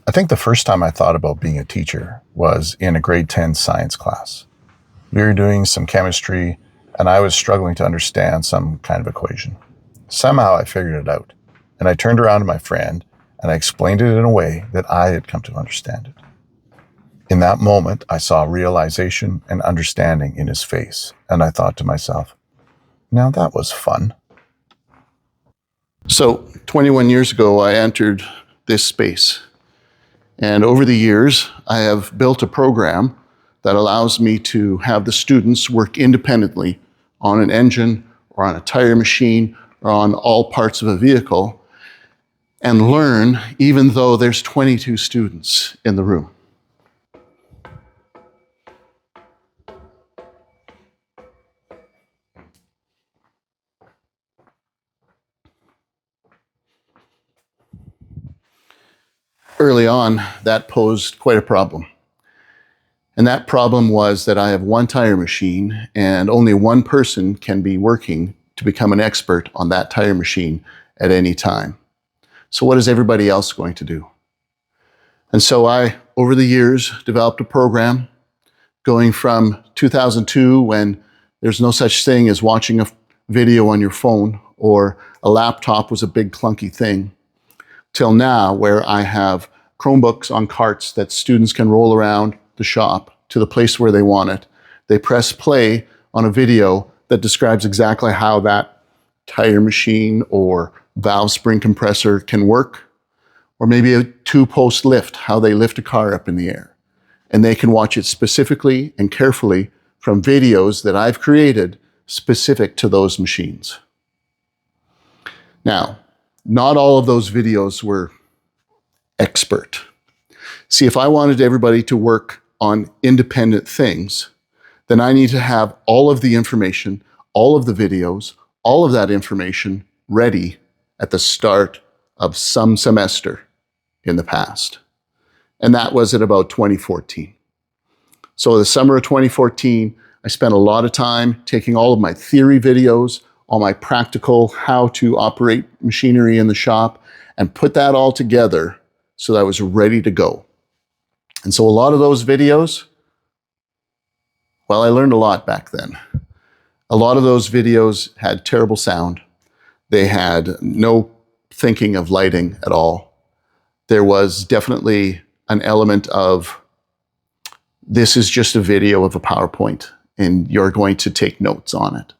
I think the first time I thought about being a teacher was in a grade 10 science class. We were doing some chemistry, and I was struggling to understand some kind of equation. Somehow I figured it out, and I turned around to my friend and I explained it in a way that I had come to understand it. In that moment, I saw realization and understanding in his face, and I thought to myself, now that was fun. So 21 years ago, I entered this space. And over the years, I have built a program that allows me to have the students work independently on an engine or on a tire machine or on all parts of a vehicle and learn even though there's 22 students in the room. Early on, that posed quite a problem. And that problem was that I have one tire machine and only one person can be working to become an expert on that tire machine at any time. So what is everybody else going to do? And so I, over the years, developed a program going from 2002, when there's no such thing as watching a video on your phone or a laptop was a big clunky thing, till now, where I have Chromebooks on carts that students can roll around the shop to the place where they want it. They press play on a video that describes exactly how that tire machine or valve spring compressor can work, or maybe a two-post lift, how they lift a car up in the air. And they can watch it specifically and carefully from videos that I've created specific to those machines. Now, not all of those videos were expert. See, if I wanted everybody to work on independent things, then I need to have all of the information, all of the videos, all of that information ready at the start of some semester in the past. And that was at about 2014. So the summer of 2014, I spent a lot of time taking all of my theory videos, all my practical how to operate machinery in the shop, and put that all together so that I was ready to go. And so a lot of those videos, well, I learned a lot back then. A lot of those videos had terrible sound. They had no thinking of lighting at all. There was definitely an element of, this is just a video of a PowerPoint and you're going to take notes on it,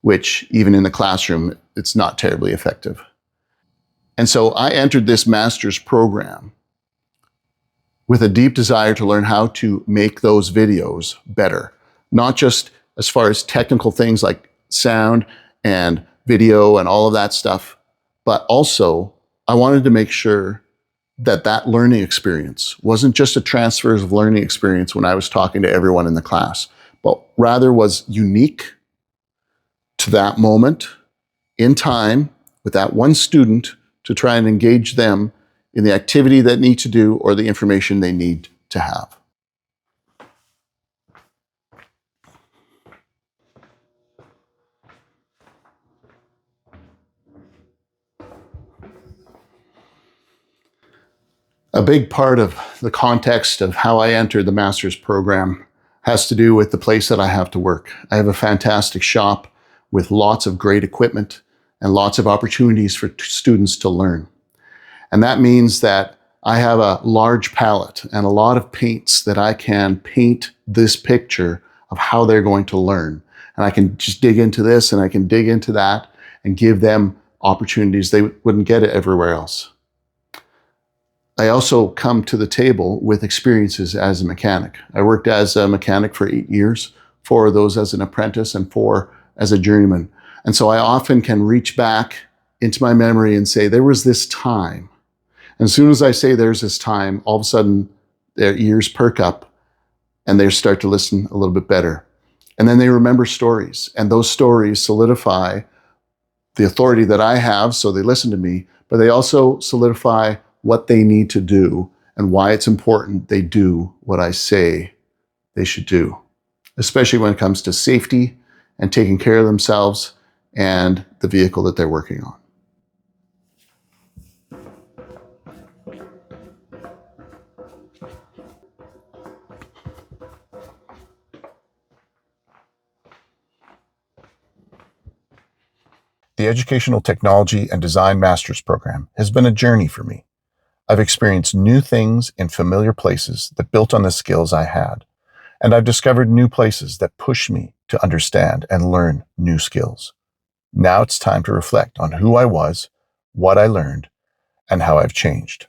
which even in the classroom, it's not terribly effective. And so I entered this master's program with a deep desire to learn how to make those videos better, not just as far as technical things like sound and video and all of that stuff, but also I wanted to make sure that that learning experience wasn't just a transfer of learning experience when I was talking to everyone in the class, but rather was unique to that moment in time with that one student to try and engage them in the activity that they need to do or the information they need to have. A big part of the context of how I entered the master's program has to do with the place that I have to work. I have a fantastic shop with lots of great equipment and lots of opportunities for students to learn. And that means that I have a large palette and a lot of paints that I can paint this picture of how they're going to learn. And I can just dig into this and I can dig into that and give them opportunities they wouldn't get it everywhere else. I also come to the table with experiences as a mechanic. I worked as a mechanic for 8 years, 4 of those as an apprentice and 4 as a journeyman. And so I often can reach back into my memory and say, there was this time. And as soon as I say there's this time, all of a sudden their ears perk up and they start to listen a little bit better. And then they remember stories, and those stories solidify the authority that I have, so they listen to me, but they also solidify what they need to do and why it's important they do what I say they should do, especially when it comes to safety and taking care of themselves and the vehicle that they're working on. The Educational Technology and Design Master's Program has been a journey for me. I've experienced new things in familiar places that built on the skills I had, and I've discovered new places that push me to understand and learn new skills. Now it's time to reflect on who I was, what I learned, and how I've changed.